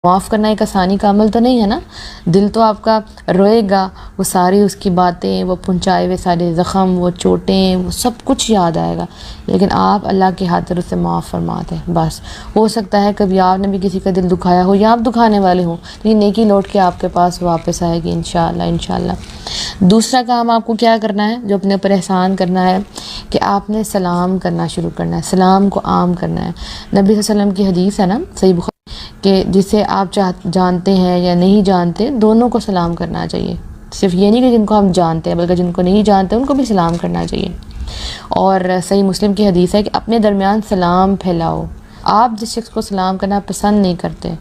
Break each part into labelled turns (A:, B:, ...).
A: معاف کرنا ایک آسانی کا عمل تو نہیں ہے نا. دل تو آپ کا روئے گا، وہ ساری اس کی باتیں، وہ پہنچائے ہوئے سارے زخم، وہ چوٹیں، وہ سب کچھ یاد آئے گا. لیکن آپ اللہ کی خاطر اسے معاف فرماتے ہیں. بس ہو سکتا ہے کبھی آپ نے بھی کسی کا دل دکھایا ہو یا آپ دکھانے والے ہوں، تو یہ نیکی لوٹ کے آپ کے پاس واپس آئے گی انشاءاللہ. دوسرا کام آپ کو کیا کرنا ہے، جو اپنے اوپر احسان کرنا ہے، کہ آپ نے سلام کرنا شروع کرنا ہے، سلام کو عام کرنا ہے. نبی صلی اللہ علیہ وسلم کی حدیث ہے نا صحیح بخاری کہ جسے آپ جانتے ہیں یا نہیں جانتے، دونوں کو سلام کرنا چاہیے. صرف یہ نہیں کہ جن کو ہم جانتے ہیں، بلکہ جن کو نہیں جانتے ان کو بھی سلام کرنا چاہیے. اور صحیح مسلم کی حدیث ہے کہ اپنے درمیان سلام پھیلاؤ. آپ جس شخص کو سلام کرنا پسند نہیں کرتے،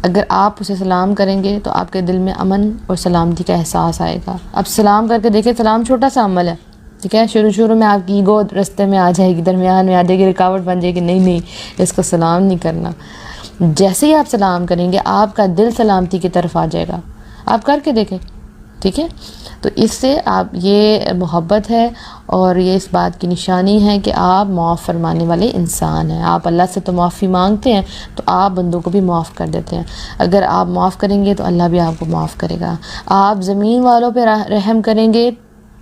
A: اگر آپ اسے سلام کریں گے تو آپ کے دل میں امن اور سلامتی کا احساس آئے گا. اب سلام کر کے دیکھیں، سلام چھوٹا سا عمل ہے، ٹھیک ہے. شروع میں آپ کی ایگو رستے میں آ جائے گی، درمیان میں آ جائے گی، رکاوٹ بن جائے گی، نہیں اس کو سلام نہیں کرنا. جیسے ہی آپ سلام کریں گے آپ کا دل سلامتی کی طرف آ جائے گا. آپ کر کے دیکھیں، ٹھیک ہے. تو اس سے آپ، یہ محبت ہے اور یہ اس بات کی نشانی ہے کہ آپ معاف فرمانے والے انسان ہیں. آپ اللہ سے تو معافی مانگتے ہیں، تو آپ بندوں کو بھی معاف کر دیتے ہیں. اگر آپ معاف کریں گے تو اللہ بھی آپ کو معاف کرے گا. آپ زمین والوں پہ رحم کریں گے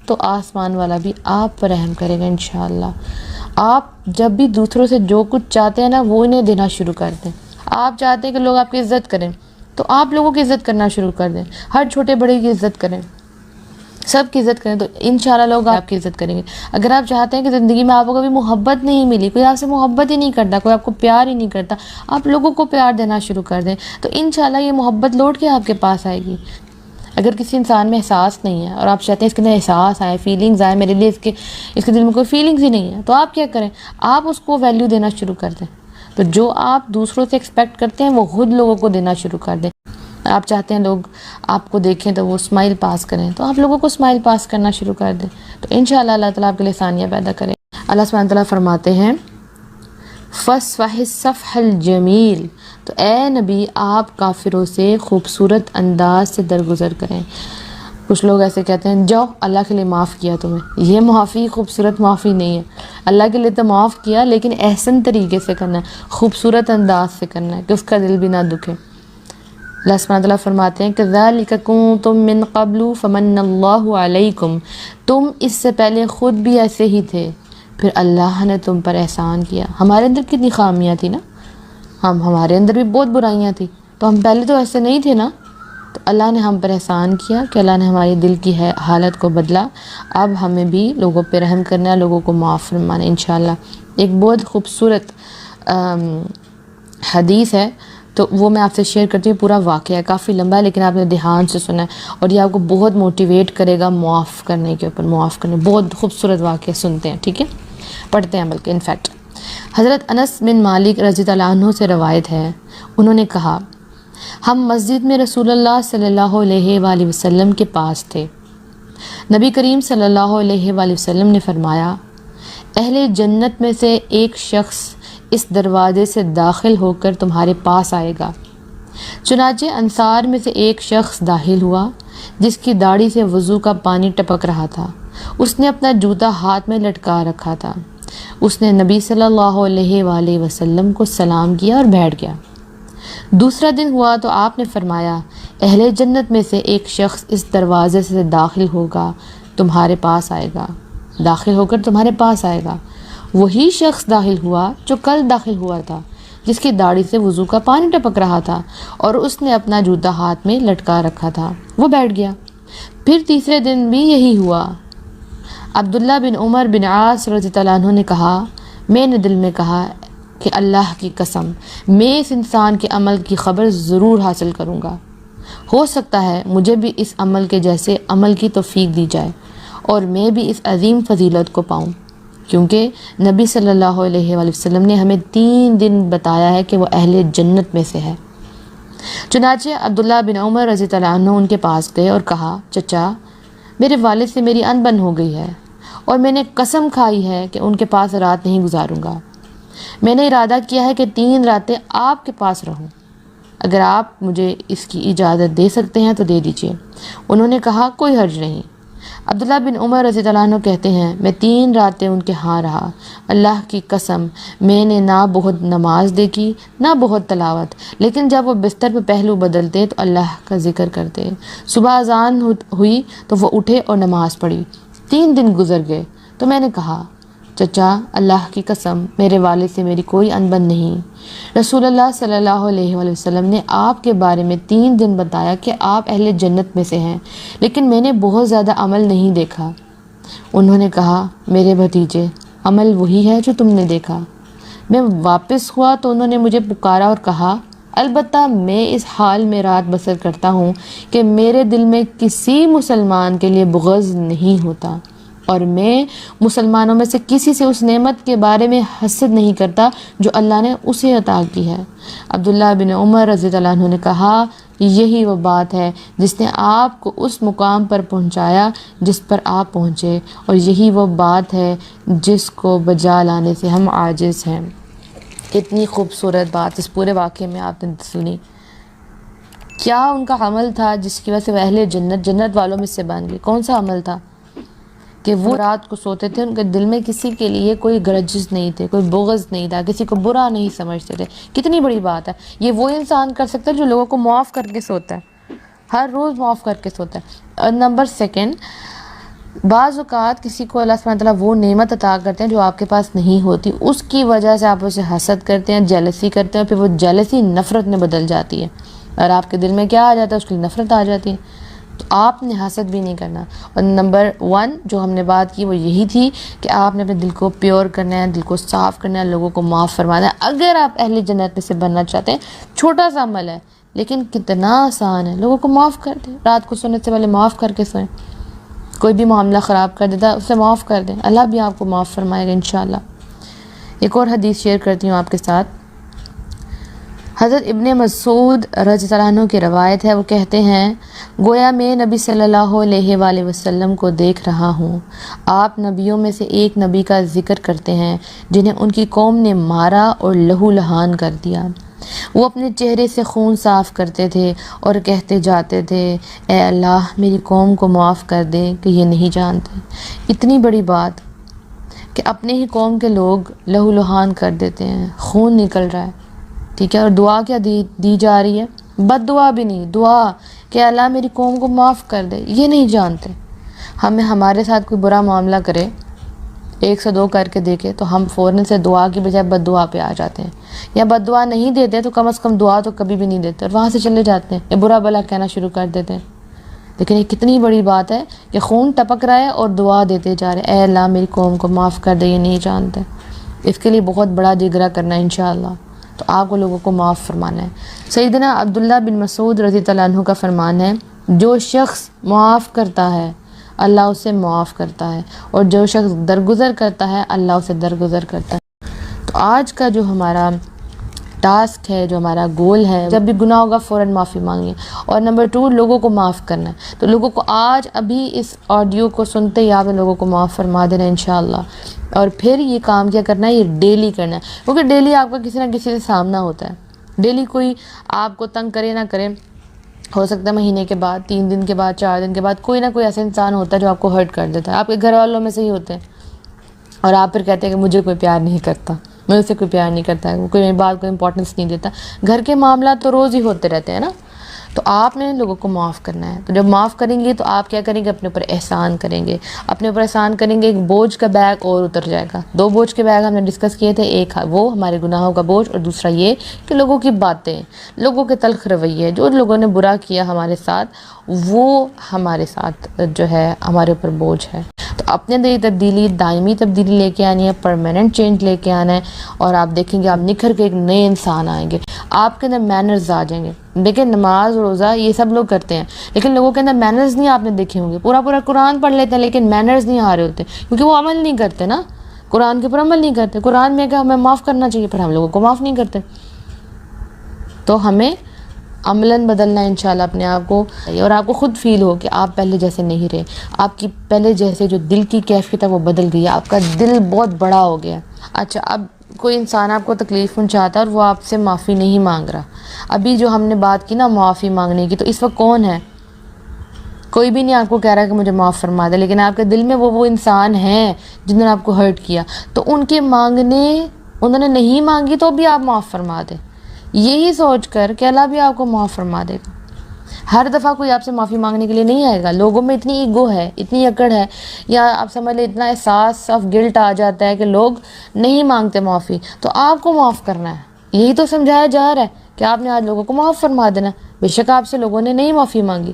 A: تو آسمان والا بھی آپ پر رحم کرے گا انشاءاللہ. آپ جب بھی دوسروں سے جو کچھ چاہتے ہیں نا، وہ انہیں دینا شروع کر دیں. آپ چاہتے ہیں کہ لوگ آپ کی عزت کریں، تو آپ لوگوں کی عزت کرنا شروع کر دیں. ہر چھوٹے بڑے کی عزت کریں، سب کی عزت کریں، تو انشاءاللہ لوگ آپ کی عزت کریں گے. اگر آپ چاہتے ہیں کہ زندگی میں آپ کو کبھی محبت نہیں ملی، کوئی آپ سے محبت ہی نہیں کرتا، کوئی آپ کو پیار ہی نہیں کرتا، آپ لوگوں کو پیار دینا شروع کر دیں، تو انشاءاللہ یہ محبت لوٹ کے آپ کے پاس آئے گی. اگر کسی انسان میں احساس نہیں ہے اور آپ چاہتے ہیں اس کے اندر احساس آئے، فیلنگز آئے، میرے لیے اس کے دل میں کوئی فیلنگز ہی نہیں ہے، تو آپ کیا کریں، آپ اس کو ویلیو دینا شروع کر دیں. تو جو آپ دوسروں سے ایکسپیکٹ کرتے ہیں وہ خود لوگوں کو دینا شروع کر دیں. آپ چاہتے ہیں لوگ آپ کو دیکھیں تو وہ اسمائل پاس کریں، تو آپ لوگوں کو اسمائل پاس کرنا شروع کر دیں. تو انشاءاللہ اللہ تعالیٰ آپ کے لیے آسانیاں پیدا کریں. اللہ سبحانہ وتعالیٰ فرماتے ہیں فَاصْفَحِ الصَّفْحَ الْجَمِيلَ، تو اے نبی آپ کافروں سے خوبصورت انداز سے درگزر کریں. کچھ لوگ ایسے کہتے ہیں جاؤ اللہ کے لیے معاف کیا تمہیں. یہ معافی خوبصورت معافی نہیں ہے. اللہ کے لیے تو معاف کیا، لیکن احسن طریقے سے کرنا ہے، خوبصورت انداز سے کرنا ہے کہ اس کا دل بھی نہ دکھے. اللہ سبحانہ وتعالیٰ فرماتے ہیں كَذَلِكَ كُنتُم مِّن قَبْلُ فَمَنَّ اللَّهُ عَلَيْكُمْ، تم اس سے پہلے خود بھی ایسے ہی تھے، پھر اللہ نے تم پر احسان کیا. ہمارے اندر کتنی خامیاں تھی نا، ہمارے اندر بھی بہت برائیاں تھیں، تو ہم پہلے تو ایسے نہیں تھے نا. تو اللہ نے ہم پر احسان کیا کہ اللہ نے ہماری دل کی حالت کو بدلا. اب ہمیں بھی لوگوں پہ رحم کرنا ہے، لوگوں کو معاف فرمانا ہے انشاءاللہ. ایک بہت خوبصورت حدیث ہے، تو وہ میں آپ سے شیئر کرتی ہوں. پورا واقعہ ہے، کافی لمبا ہے، لیکن آپ نے دھیان سے سنا ہے اور یہ آپ کو بہت موٹیویٹ کرے گا معاف کرنے کے اوپر. معاف کرنے بہت خوبصورت واقعہ، سنتے ہیں، ٹھیک ہے، پڑھتے ہیں بلکہ. انفیکٹ حضرت انس بن مالک رضی اللہ عنہ سے روایت ہے، انہوں نے کہا ہم مسجد میں رسول اللہ صلی اللہ علیہ وآلہ وسلم کے پاس تھے. نبی کریم صلی اللہ علیہ وآلہ وسلم نے فرمایا اہل جنت میں سے ایک شخص اس دروازے سے داخل ہو کر تمہارے پاس آئے گا. چنانچہ انصار میں سے ایک شخص داخل ہوا جس کی داڑھی سے وضو کا پانی ٹپک رہا تھا. اس نے اپنا جوتا ہاتھ میں لٹکا رکھا تھا. اس نے نبی صلی اللہ علیہ وآلہ وسلم کو سلام کیا اور بیٹھ گیا. دوسرا دن ہوا تو آپ نے فرمایا اہل جنت میں سے ایک شخص اس دروازے سے داخل ہوگا تمہارے پاس آئے گا، داخل ہو کر تمہارے پاس آئے گا. وہی شخص داخل ہوا جو کل داخل ہوا تھا، جس کی داڑھی سے وضو کا پانی ٹپک رہا تھا اور اس نے اپنا جوتا ہاتھ میں لٹکا رکھا تھا. وہ بیٹھ گیا. پھر تیسرے دن بھی یہی ہوا. عبداللہ بن عمر بن عاص رضی اللہ عنہ نے کہا میں نے دل میں کہا کہ اللہ کی قسم میں اس انسان کے عمل کی خبر ضرور حاصل کروں گا. ہو سکتا ہے مجھے بھی اس عمل کے جیسے عمل کی توفیق دی جائے اور میں بھی اس عظیم فضیلت کو پاؤں، کیونکہ نبی صلی اللہ علیہ وآلہ وسلم نے ہمیں 3 دن بتایا ہے کہ وہ اہل جنت میں سے ہے. چنانچہ عبداللہ بن عمر رضی اللہ عنہ ان کے پاس گئے اور کہا چچا میرے والد سے میری انبن ہو گئی ہے اور میں نے قسم کھائی ہے کہ ان کے پاس رات نہیں گزاروں گا. میں نے ارادہ کیا ہے کہ 3 راتیں آپ کے پاس رہوں. اگر آپ مجھے اس کی اجازت دے سکتے ہیں تو دے دیجیے. انہوں نے کہا کوئی حرج نہیں. عبداللہ بن عمر رضی اللہ عنہ کہتے ہیں میں 3 راتیں ان کے ہاں رہا، اللہ کی قسم میں نے نہ بہت نماز دیکھی نہ بہت تلاوت، لیکن جب وہ بستر پہ پہلو بدلتے تو اللہ کا ذکر کرتے۔ صبح اذان ہوئی تو وہ اٹھے اور نماز پڑھی۔ 3 دن گزر گئے تو میں نے کہا چچا اللہ کی قسم میرے والد سے میری کوئی انبن نہیں، رسول اللہ صلی اللہ علیہ وآلہ وسلم نے آپ کے بارے میں 3 دن بتایا کہ آپ اہل جنت میں سے ہیں، لیکن میں نے بہت زیادہ عمل نہیں دیکھا۔ انہوں نے کہا میرے بھتیجے عمل وہی ہے جو تم نے دیکھا۔ میں واپس ہوا تو انہوں نے مجھے پکارا اور کہا البتہ میں اس حال میں رات بسر کرتا ہوں کہ میرے دل میں کسی مسلمان کے لیے بغض نہیں ہوتا، اور میں مسلمانوں میں سے کسی سے اس نعمت کے بارے میں حسد نہیں کرتا جو اللہ نے اسے عطا کی ہے۔ عبداللہ بن عمر رضی اللہ عنہ نے کہا یہی وہ بات ہے جس نے آپ کو اس مقام پر پہنچایا جس پر آپ پہنچے، اور یہی وہ بات ہے جس کو بجا لانے سے ہم عاجز ہیں۔ کتنی خوبصورت بات اس پورے واقعے میں آپ نے سنی۔ کیا ان کا عمل تھا جس کی وجہ سے وہ اہل جنت والوں میں سے بن گئے؟ کون سا عمل تھا کہ وہ رات کو سوتے تھے، ان کے دل میں کسی کے لیے کوئی گرجز نہیں تھے، کوئی بغض نہیں تھا، کسی کو برا نہیں سمجھتے تھے۔ کتنی بڑی بات ہے، یہ وہ انسان کر سکتا ہے جو لوگوں کو معاف کر کے سوتا ہے، ہر روز معاف کر کے سوتا ہے۔ اور نمبر 2، بعض اوقات کسی کو اللہ سبحانہ تعالیٰ وہ نعمت عطا کرتے ہیں جو آپ کے پاس نہیں ہوتی، اس کی وجہ سے آپ اسے حسد کرتے ہیں، جیلسی کرتے ہیں، پھر وہ جیلسی نفرت میں بدل جاتی ہے، اور آپ کے دل میں کیا آ جاتا ہے؟ اس کے لیے نفرت آ جاتی ہے۔ تو آپ نے حسد بھی نہیں کرنا۔ اور نمبر 1 جو ہم نے بات کی وہ یہی تھی کہ آپ نے اپنے دل کو پیور کرنا ہے، دل کو صاف کرنا ہے، لوگوں کو معاف فرمانا ہے۔ اگر آپ اہل جنت میں سے بننا چاہتے ہیں، چھوٹا سا عمل ہے لیکن کتنا آسان ہے، لوگوں کو معاف کر دیں، رات کو سونے سے پہلے معاف کر کے سوئیں۔ کوئی بھی معاملہ خراب کر دیتا ہے اسے معاف کر دیں، اللہ بھی آپ کو معاف فرمائے گا انشاءاللہ۔ ایک اور حدیث شیئر کرتی ہوں آپ کے ساتھ۔ حضرت ابن مسعود رضی اللہ عنہ کی روایت ہے، وہ کہتے ہیں گویا میں نبی صلی اللہ علیہ وآلہ وسلم کو دیکھ رہا ہوں، آپ نبیوں میں سے ایک نبی کا ذکر کرتے ہیں جنہیں ان کی قوم نے مارا اور لہو لہان کر دیا۔ وہ اپنے چہرے سے خون صاف کرتے تھے اور کہتے جاتے تھے اے اللہ میری قوم کو معاف کر دے کہ یہ نہیں جانتے۔ اتنی بڑی بات کہ اپنے ہی قوم کے لوگ لہو لہان کر دیتے ہیں، خون نکل رہا ہے، ٹھیک ہے، اور دعا کیا دی جا رہی ہے؟ بد دعا بھی نہیں، دعا کہ اللہ میری قوم کو معاف کر دے، یہ نہیں جانتے۔ ہمارے ساتھ کوئی برا معاملہ کرے، 102 کر کے دیکھے تو ہم فوراً سے دعا کی بجائے بد دعا پہ آ جاتے ہیں، یا بد دعا نہیں دیتے تو کم از کم دعا تو کبھی بھی نہیں دیتے اور وہاں سے چلے جاتے ہیں، یا برا بلا کہنا شروع کر دیتے ہیں۔ لیکن یہ کتنی بڑی بات ہے کہ خون ٹپک رہا ہے اور دعا دیتے جا رہے ہیں اے اللہ میری قوم کو معاف کر دے، یہ نہیں جانتے۔ اس کے لیے بہت بڑا جگرا کرنا ہے انشاءاللہ، تو آپ کو لوگوں کو معاف فرمانا ہے۔ سیدنا عبداللہ بن مسعود رضی اللہ عنہ کا فرمان ہے جو شخص معاف کرتا ہے اللہ اسے معاف کرتا ہے، اور جو شخص درگزر کرتا ہے اللہ اسے درگزر کرتا ہے۔ تو آج کا جو ہمارا ٹاسک ہے، جو ہمارا گول ہے، جب بھی گناہ ہوگا فوراً معافی مانگیں، اور نمبر 2 لوگوں کو معاف کرنا ہے۔ تو لوگوں کو آج ابھی اس آڈیو کو سنتے ہی آپ لوگوں کو معاف فرما دینا ہے انشاءاللہ، اور پھر یہ کام کیا کرنا ہے؟ یہ ڈیلی کرنا ہے، کیونکہ ڈیلی آپ کا کسی نہ کسی سے سامنا ہوتا ہے۔ ڈیلی کوئی آپ کو تنگ کرے نہ کرے، ہو سکتا ہے مہینے کے بعد، 3 دن کے بعد، 4 دن کے بعد کوئی نہ کوئی ایسا انسان ہوتا ہے جو آپ کو ہرٹ کر دیتا ہے، آپ کے گھر والوں میں سے ہی ہوتے ہیں، اور آپ پھر کہتے ہیں کہ مجھے کوئی پیار نہیں کرتا، مجھ سے کوئی پیار نہیں کرتا ہے، کوئی میری بات کو امپورٹنس نہیں دیتا۔ گھر کے معاملات تو روز ہی ہوتے رہتے ہیں نا، تو آپ نے لوگوں کو معاف کرنا ہے۔ تو جب معاف کریں گے تو آپ کیا کریں گے؟ اپنے اوپر احسان کریں گے، اپنے اوپر احسان کریں گے، ایک بوجھ کا بیگ اور اتر جائے گا۔ 2 بوجھ کے بیگ ہم نے ڈسکس کیے تھے، ایک وہ ہمارے گناہوں کا بوجھ، اور دوسرا یہ کہ لوگوں کی باتیں، لوگوں کے تلخ رویے، جو لوگوں نے برا کیا ہمارے ساتھ، وہ ہمارے ساتھ جو ہے ہمارے اوپر بوجھ ہے۔ تو اپنے اندر یہ تبدیلی، دائمی تبدیلی لے کے آنی ہے، پرماننٹ چینج لے کے آنا ہے، اور آپ دیکھیں گے آپ نکھر کے ایک نئے انسان آئیں گے، آپ کے اندر مینرز آ جائیں گے۔ دیکھیں نماز روزہ یہ سب لوگ کرتے ہیں، لیکن لوگوں کے اندر مینرز نہیں آپ نے دیکھے ہوں گے۔ پورا قرآن پڑھ لیتے ہیں لیکن مینرز نہیں آ رہے ہوتے، کیونکہ وہ عمل نہیں کرتے نا، قرآن کے اوپر عمل نہیں کرتے۔ قرآن میں کہ ہمیں معاف کرنا چاہیے، پر ہم لوگوں کو معاف نہیں کرتے۔ تو ہمیں عملاً بدلنا ہے انشاءاللہ اپنے آپ کو، اور آپ کو خود فیل ہو کہ آپ پہلے جیسے نہیں رہے، آپ کی پہلے جیسے جو دل کی کیفیت ہے وہ بدل گئی ہے، آپ کا دل بہت بڑا ہو گیا۔ اچھا، اب کوئی انسان آپ کو تکلیف پہنچاتا ہے اور وہ آپ سے معافی نہیں مانگ رہا، ابھی جو ہم نے بات کی نا معافی مانگنے کی، تو اس وقت کوئی بھی نہیں آپ کو کہہ رہا کہ مجھے معاف فرما دے، لیکن آپ کے دل میں وہ انسان ہیں جنہوں نے آپ کو ہرٹ کیا، تو ان کے انہوں نے نہیں مانگی تو بھی آپ معاف فرما دیں، یہی سوچ کر کہ اللہ بھی آپ کو معاف فرما دے گا۔ ہر دفعہ کوئی آپ سے معافی مانگنے کے لیے نہیں آئے گا، لوگوں میں اتنی ایگو ہے، اتنی اکڑ ہے، یا آپ سمجھ لیں اتنا احساس آف گلٹ آ جاتا ہے کہ لوگ نہیں مانگتے معافی، تو آپ کو معاف کرنا ہے۔ یہی تو سمجھایا جا رہا ہے کہ آپ نے آج لوگوں کو معاف فرما دینا، بے شک آپ سے لوگوں نے نہیں معافی مانگی،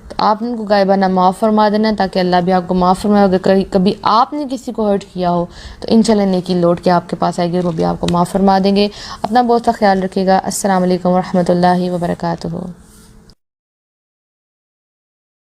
A: تو آپ نے ان کو غائبانہ معاف فرما دینا تاکہ اللہ بھی آپ کو معاف فرمائے۔ اگر کبھی آپ نے کسی کو ہرٹ کیا ہو تو انشاءاللہ نیکی لوٹ کے آپ کے پاس آئے گی، وہ بھی آپ کو معاف فرما دیں گے۔ اپنا بہت سا خیال رکھیے گا۔ السلام علیکم ورحمۃ اللہ وبرکاتہ۔